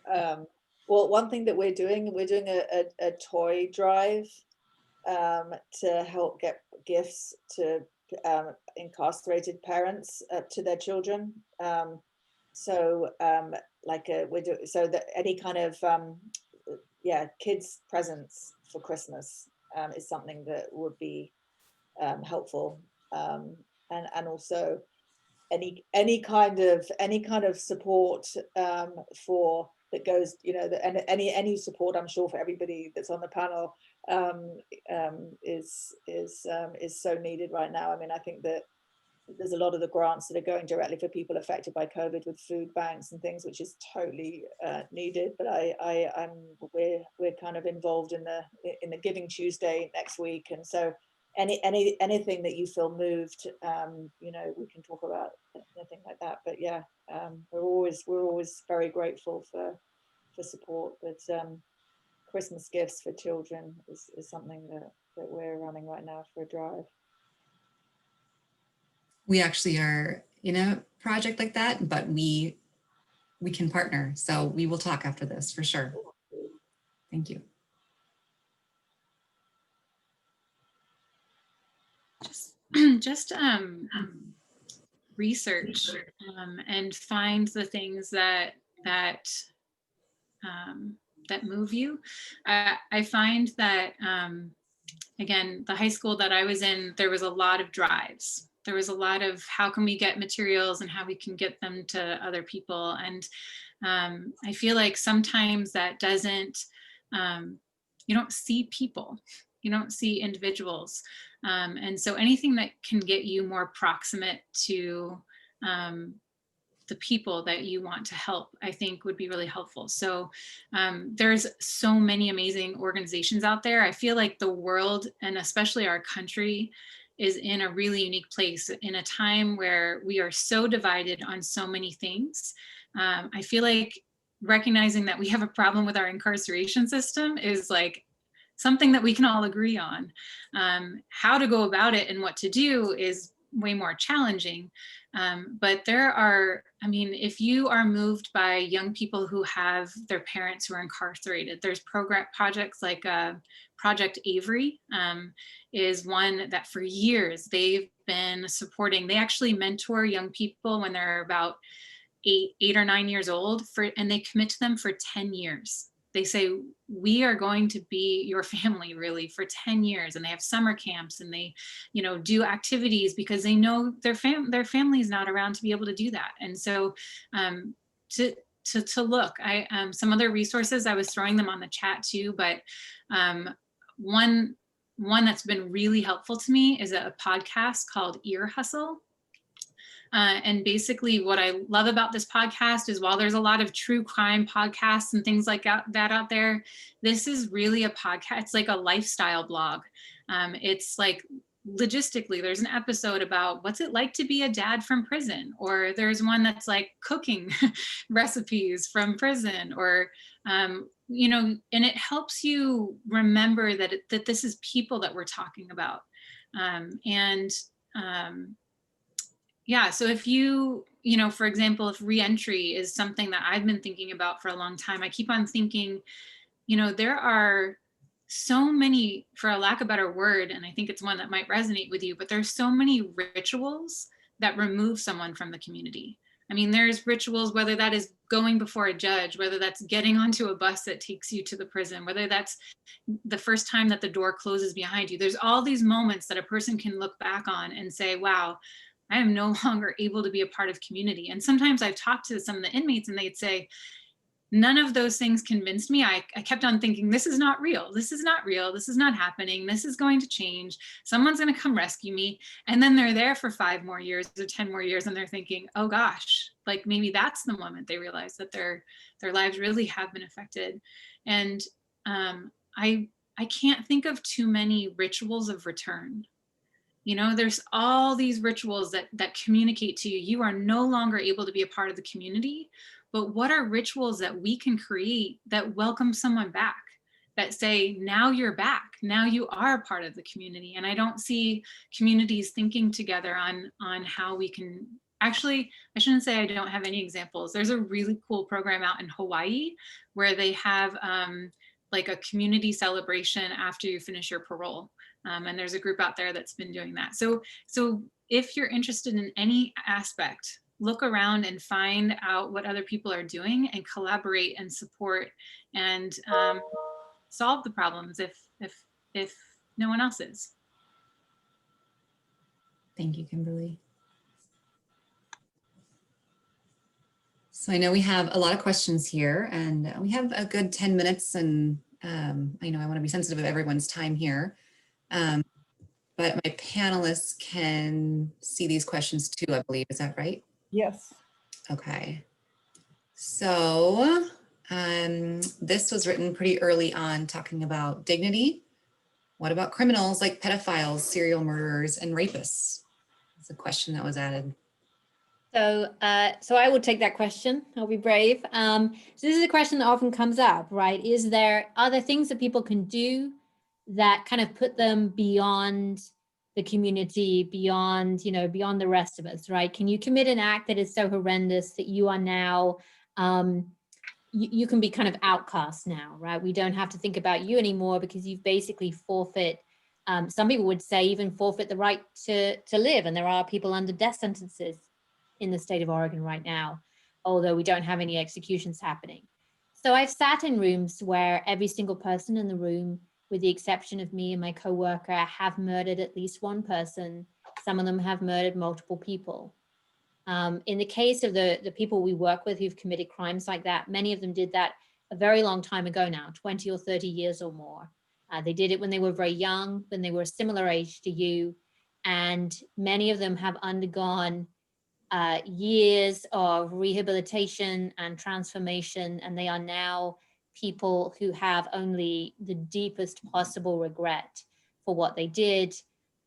Well, one thing that we're doing a toy drive to help get gifts to incarcerated parents to their children. So that any kind of kids presents for Christmas is something that would be helpful, and also any kind of support for that goes, and any support, I'm sure, for everybody that's on the panel is so needed right now. I mean, I think that there's a lot of the grants that are going directly for people affected by COVID with food banks and things, which is totally needed. But we're kind of involved in the Giving Tuesday next week, and so anything that you feel moved, we can talk about anything like that. But yeah, we're always very grateful for support. But Christmas gifts for children is something that we're running right now for a drive. We actually are in a project like that, but we can partner. So we will talk after this for sure. Thank you. Just research and find the things that move you. I find that again, the high school that I was in, there was a lot of drives. There was a lot of how can we get materials and how we can get them to other people. And I feel like sometimes that doesn't, you don't see people, you don't see individuals. And so anything that can get you more proximate to the people that you want to help, I think would be really helpful. So there's so many amazing organizations out there. I feel like the world, and especially our country, is in a really unique place in a time where we are so divided on so many things. I feel like recognizing that we have a problem with our incarceration system is like something that we can all agree on. How to go about it and what to do is way more challenging. But there are, I mean, if you are moved by young people who have their parents who are incarcerated, there's projects like Project Avery is one that for years they've been supporting. They actually mentor young people when they're about 8 or 9 years old and they commit to them for 10 years. They say, we are going to be your family really for 10 years. And they have summer camps and they, do activities because they know their family is not around to be able to do that. And so to look, some other resources, I was throwing them on the chat too, but one that's been really helpful to me is a podcast called Ear Hustle. And basically what I love about this podcast is while there's a lot of true crime podcasts and things like that out there, this is really a podcast. It's like a lifestyle blog. It's like logistically, there's an episode about what's it like to be a dad from prison, or there's one that's like cooking recipes from prison, or and it helps you remember that this is people that we're talking about. Yeah, so if you, for example, if reentry is something that I've been thinking about for a long time, I keep on thinking, there are so many, for a lack of a better word, and I think it's one that might resonate with you, but there's so many rituals that remove someone from the community. I mean, there's rituals, whether that is going before a judge, whether that's getting onto a bus that takes you to the prison, whether that's the first time that the door closes behind you. There's all these moments that a person can look back on and say, wow, I am no longer able to be a part of community. And sometimes I've talked to some of the inmates and they'd say, none of those things convinced me. I kept on thinking, this is not real. This is not real. This is not happening. This is going to change. Someone's going to come rescue me. And then they're there for 5 more years or 10 more years. And they're thinking, oh gosh, like maybe that's the moment they realize that their lives really have been affected. And I can't think of too many rituals of return. You know, there's all these rituals that communicate to you, you are no longer able to be a part of the community. But what are rituals that we can create that welcome someone back, that say, now you're back, now you are a part of the community? And I don't see communities thinking together on how we can, actually, I shouldn't say I don't have any examples. There's a really cool program out in Hawaii where they have like a community celebration after you finish your parole. And there's a group out there that's been doing that. So if you're interested in any aspect, look around and find out what other people are doing and collaborate and support and solve the problems if no one else is. Thank you, Kimberly. So I know we have a lot of questions here and we have a good 10 minutes and I know I want to be sensitive of everyone's time here. But my panelists can see these questions too, I believe. Is that right? Yes. Okay. So this was written pretty early on, talking about dignity. What about criminals like pedophiles, serial murderers, and rapists? That's a question that was added. So I will take that question. I'll be brave. So this is a question that often comes up, right? Are there things that people can do that kind of put them beyond the community, beyond the rest of us, right? Can you commit an act that is so horrendous that you are now, you can be kind of outcast now, right? We don't have to think about you anymore because you've basically forfeit, some people would say even forfeit the right to live. And there are people under death sentences in the state of Oregon right now, although we don't have any executions happening. So I've sat in rooms where every single person in the room, with the exception of me and my coworker, have murdered at least one person. Some of them have murdered multiple people. In the case of the people we work with who've committed crimes like that, many of them did that a very long time ago now, 20 or 30 years or more. They did it when they were very young, when they were a similar age to you. And many of them have undergone years of rehabilitation and transformation, and they are now people who have only the deepest possible regret for what they did,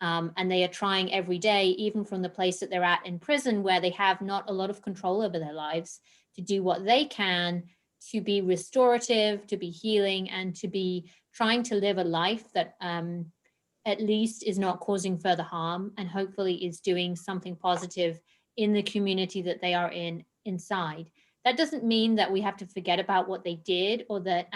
and they are trying every day, even from the place that they're at in prison, where they have not a lot of control over their lives, to do what they can to be restorative, to be healing, and to be trying to live a life that at least is not causing further harm, and hopefully is doing something positive in the community that they are inside. That doesn't mean that we have to forget about what they did, or that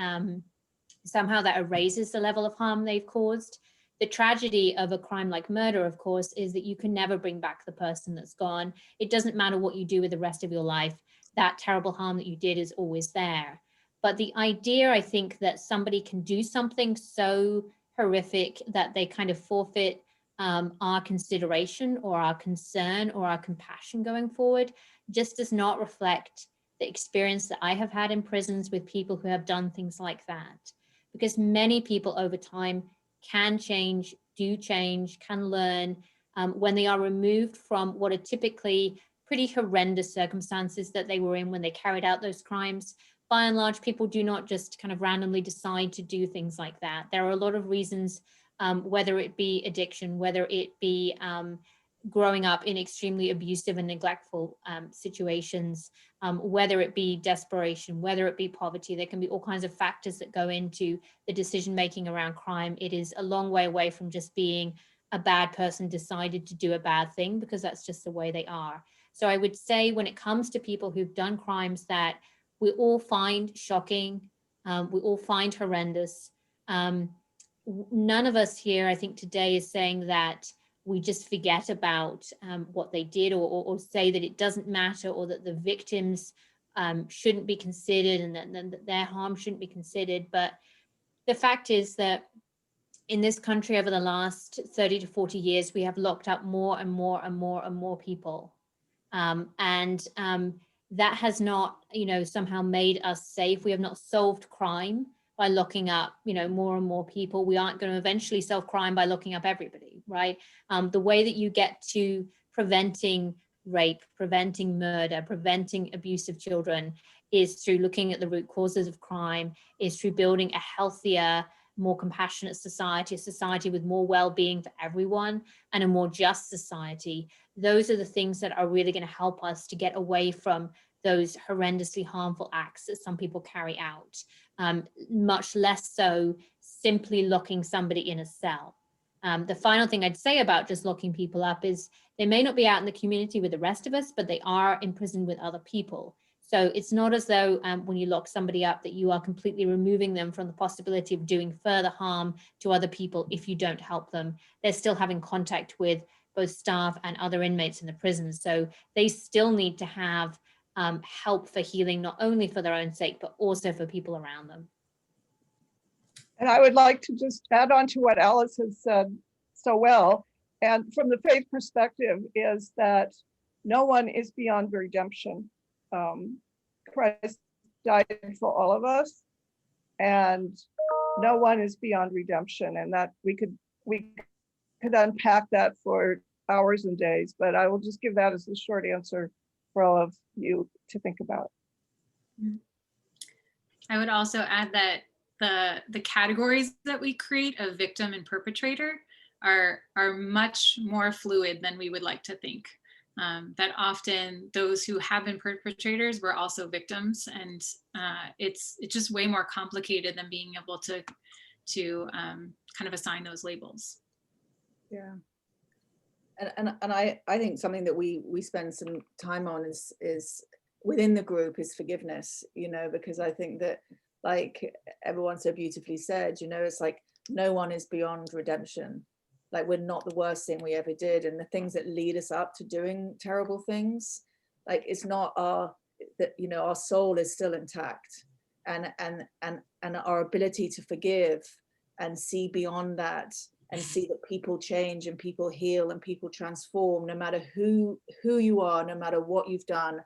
somehow that erases the level of harm they've caused. The tragedy of a crime like murder, of course, is that you can never bring back the person that's gone. It doesn't matter what you do with the rest of your life. That terrible harm that you did is always there. But the idea, I think, that somebody can do something so horrific that they kind of forfeit our consideration or our concern or our compassion going forward, just does not reflect the experience that I have had in prisons with people who have done things like that. Because many people over time can change, do change, can learn when they are removed from what are typically pretty horrendous circumstances that they were in when they carried out those crimes. By and large, people do not just kind of randomly decide to do things like that. There are a lot of reasons, whether it be addiction, whether it be growing up in extremely abusive and neglectful situations, whether it be desperation, whether it be poverty. There can be all kinds of factors that go into the decision-making around crime. It is a long way away from just being a bad person decided to do a bad thing, because that's just the way they are. So I would say when it comes to people who've done crimes that we all find shocking, we all find horrendous, none of us here, I think today, is saying that we just forget about what they did, or say that it doesn't matter, or that the victims shouldn't be considered, and that their harm shouldn't be considered. But the fact is that in this country, over the last 30 to 40 years, we have locked up more and more and more and more people. That has not, somehow made us safe. We have not solved crime by locking up, more and more people. We aren't going to eventually solve crime by locking up everybody, right? The way that you get to preventing rape, preventing murder, preventing abuse of children is through looking at the root causes of crime, is through building a healthier, more compassionate society, a society with more well-being for everyone, and a more just society. Those are the things that are really going to help us to get away from those horrendously harmful acts that some people carry out, much less so simply locking somebody in a cell. The final thing I'd say about just locking people up is they may not be out in the community with the rest of us, but they are in prison with other people. So it's not as though when you lock somebody up that you are completely removing them from the possibility of doing further harm to other people if you don't help them. They're still having contact with both staff and other inmates in the prison. So they still need to have help for healing, not only for their own sake, but also for people around them. And I would like to just add on to what Alice has said so well. And from the faith perspective is that no one is beyond redemption. Christ died for all of us, and no one is beyond redemption. And that we could unpack that for hours and days, but I will just give that as the short answer for all of you to think about. I would also add that the categories that we create of victim and perpetrator are much more fluid than we would like to think. That often those who have been perpetrators were also victims, and it's just way more complicated than being able to kind of assign those labels. Yeah. And I think something that we spend some time on is within the group is forgiveness, because I think that, like everyone so beautifully said, it's like no one is beyond redemption. Like we're not the worst thing we ever did, and the things that lead us up to doing terrible things, like it's not our soul is still intact, and our ability to forgive and see beyond that, and see that people change and people heal and people transform, no matter who you are, no matter what you've done,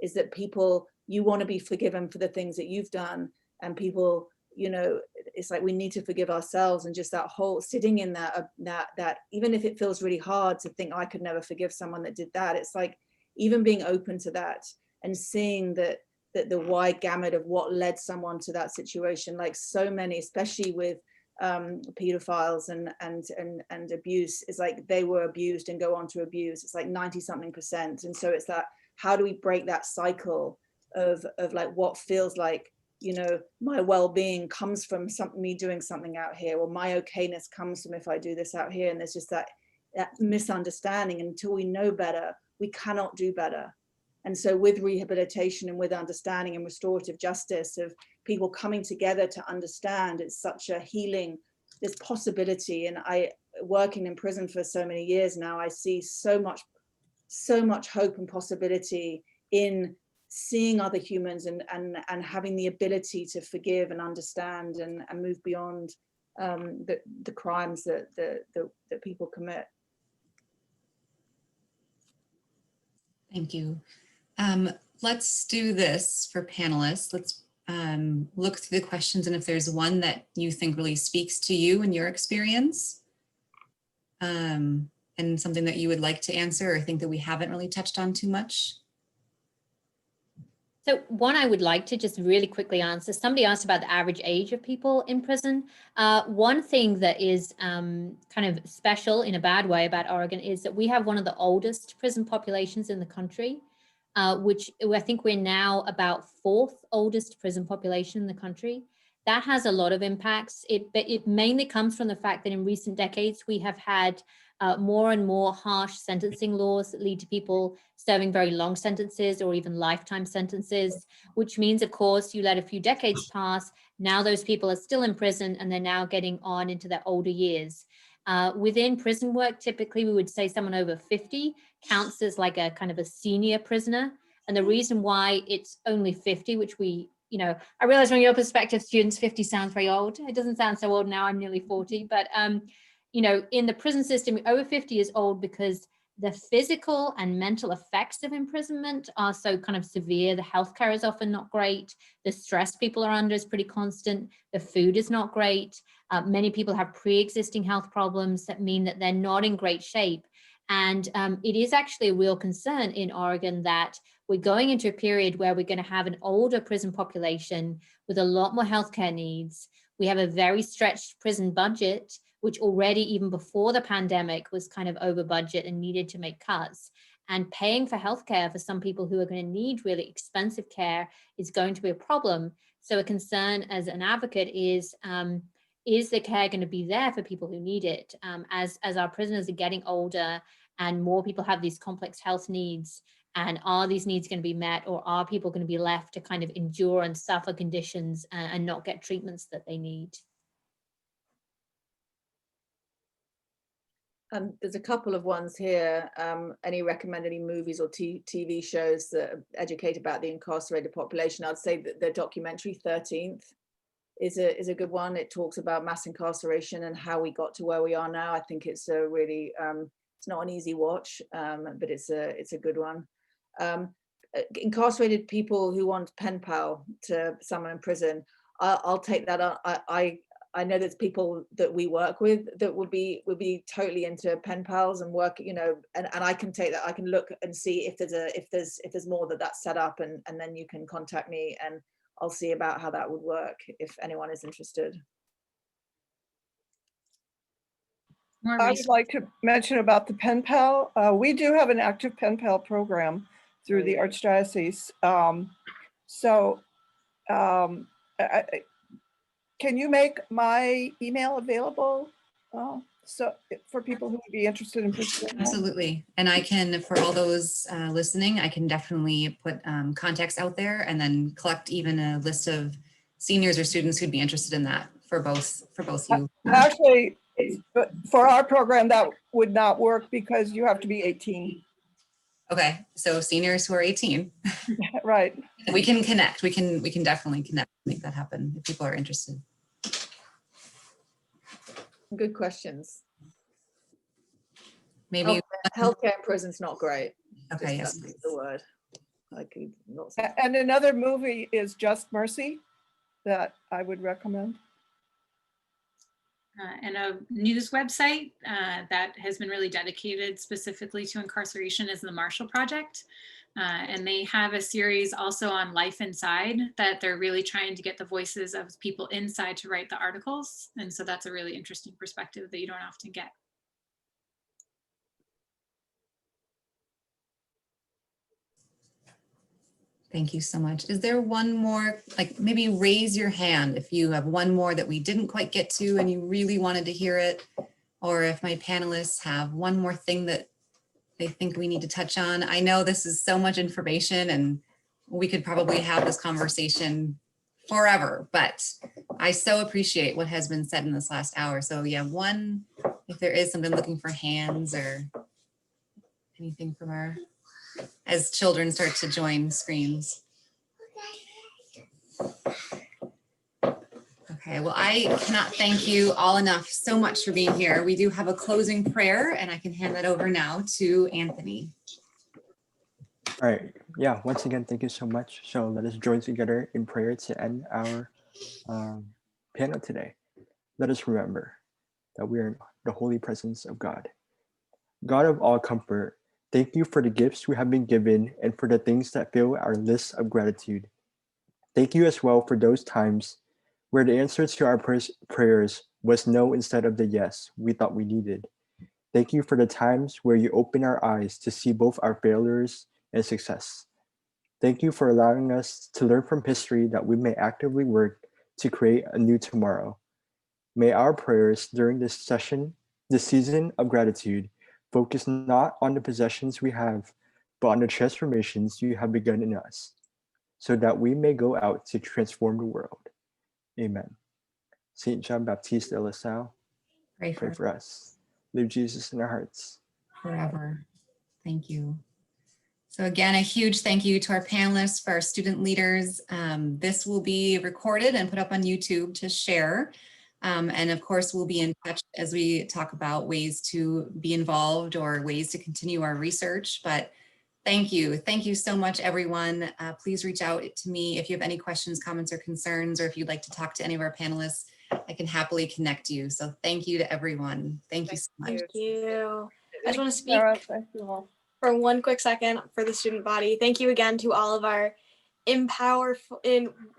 is that people, you want to be forgiven for the things that you've done, and people, it's like we need to forgive ourselves. And just that whole sitting in that even if it feels really hard to think I could never forgive someone that did that, it's like even being open to that and seeing that the wide gamut of what led someone to that situation, like so many, especially with pedophiles and abuse, is like they were abused and go on to abuse. It's like 90-something%. And so it's that, how do we break that cycle of like what feels like, my well-being comes from me doing something out here, or my okayness comes from if I do this out here. And there's just that misunderstanding. Until we know better, we cannot do better. And so with rehabilitation and with understanding and restorative justice of people coming together to understand, it's such a healing, this possibility. And I, working in prison for so many years now, I see so much hope and possibility in seeing other humans and having the ability to forgive and understand and move beyond the crimes that people commit. Thank you. Let's do this for panelists. Let's look through the questions, and if there's one that you think really speaks to you and your experience, and something that you would like to answer or think that we haven't really touched on too much. So one I would like to just really quickly answer, somebody asked about the average age of people in prison. One thing that is kind of special in a bad way about Oregon is that we have one of the oldest prison populations in the country, which I think we're now about 4th oldest prison population in the country. that has a lot of impacts. It mainly comes from the fact that in recent decades, we have had more and more harsh sentencing laws that lead to people serving very long sentences or even lifetime sentences, which means, of course, you let a few decades pass. Now those people are still in prison and they're now getting on into their older years. Within prison work, typically we would say someone over 50 counts as like a kind of a senior prisoner. And the reason why it's only 50, which we, I realize from your perspective, students, 50 sounds very old. It doesn't sound so old now, I'm nearly 40, but in the prison system, over 50 is old because the physical and mental effects of imprisonment are so kind of severe. The healthcare is often not great. The stress people are under is pretty constant. The food is not great. Many people have pre-existing health problems that mean that they're not in great shape. And it is actually a real concern in Oregon that we're going into a period where we're going to have an older prison population with a lot more healthcare needs. We have a very stretched prison budget, which already, even before the pandemic, was kind of over budget and needed to make cuts. And paying for healthcare for some people who are going to need really expensive care is going to be a problem. So a concern as an advocate is the care going to be there for people who need it? As our prisoners are getting older and more people have these complex health needs, and are these needs going to be met, or are people going to be left to kind of endure and suffer conditions and not get treatments that they need? There's a couple of ones here. Recommend any movies or TV shows that educate about the incarcerated population? I'd say that the documentary 13th is a good one. It talks about mass incarceration and how we got to where we are now. I think it's a really, it's not an easy watch, but it's a good one. Incarcerated people who want pen pal to someone in prison, I'll take that on. I know there's people that we work with that would be totally into pen pals and work, and I can take that. I can look and see if there's more that's set up, and then you can contact me and I'll see about how that would work if anyone is interested. I would like to mention about the pen pal. We do have an active pen pal program through the Archdiocese. Can you make my email available so for people who would be interested in pursuing? Absolutely. And I can, for all those listening, I can definitely put contacts out there and then collect even a list of seniors or students who'd be interested in that for both you. Actually, for our program, that would not work because you have to be 18. Okay, so seniors who are 18. Right. We can connect. We can definitely connect, make that happen if people are interested. Good questions. Maybe healthcare in prison's not great. Okay, yes, that's the word. And another movie is Just Mercy that I would recommend. And a news website that has been really dedicated specifically to incarceration is the Marshall Project. And they have a series also on life inside that they're really trying to get the voices of people inside to write the articles. And so that's a really interesting perspective that you don't often get. Thank you so much. Is there one more, like maybe raise your hand if you have one more that we didn't quite get to and you really wanted to hear it, or if my panelists have one more thing that they think we need to touch on. I know this is so much information and we could probably have this conversation forever, but I so appreciate what has been said in this last hour. So yeah, one, if there is something, looking for hands or anything from our, as children start to join screens. Okay, well, I cannot thank you all enough so much for being here. We do have a closing prayer and I can hand that over now to Anthony. All right, yeah, once again, thank you so much. So let us join together in prayer to end our panel today. Let us remember that we are in the holy presence of God. God of all comfort, thank you for the gifts we have been given and for the things that fill our list of gratitude. Thank you as well for those times where the answer to our prayers was no instead of the yes we thought we needed. Thank you for the times where you open our eyes to see both our failures and success. Thank you for allowing us to learn from history that we may actively work to create a new tomorrow. May our prayers during this season of gratitude, focus not on the possessions we have, but on the transformations you have begun in us, so that we may go out to transform the world. Amen. Saint John Baptiste de La Salle, Pray pray for for us. Leave Jesus in our hearts. forever. Thank you. So again, a huge thank you to our panelists, for our student leaders. This will be recorded and put up on YouTube to share. And of course, we'll be in touch as we talk about ways to be involved or ways to continue our research. But thank you. Thank you so much, everyone. Please reach out to me if you have any questions, comments, or concerns, or if you'd like to talk to any of our panelists, I can happily connect you. So thank you to everyone. Thank you so much. Thank you. I just want to speak Sarah, thank you all. for one quick second for the student body. Thank you again to all of our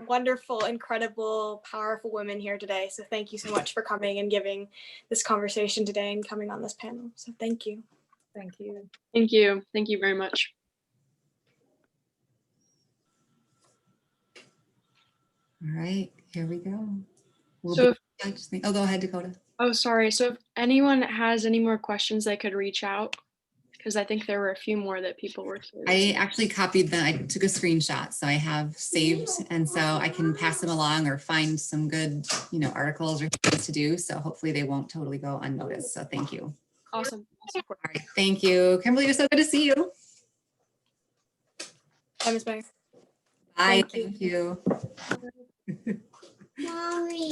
wonderful, incredible, powerful women here today. So thank you so much for coming and giving this conversation today and coming on this panel. So thank you. Thank you. Thank you. Thank you very much. All right, here we go. So Oh, go ahead, Dakota. oh, sorry. So if anyone has any more questions, they could reach out, because I think there were a few more that people were curious. I actually copied them. I took a screenshot, so I have saved, and so I can pass them along or find some good, articles or things to do. So hopefully they won't totally go unnoticed. So thank you. Awesome. All right, thank you, Kimberly. It was so good to see you. Bye, Ms. Mayor. Bye. Thank you. Thank you. Mommy.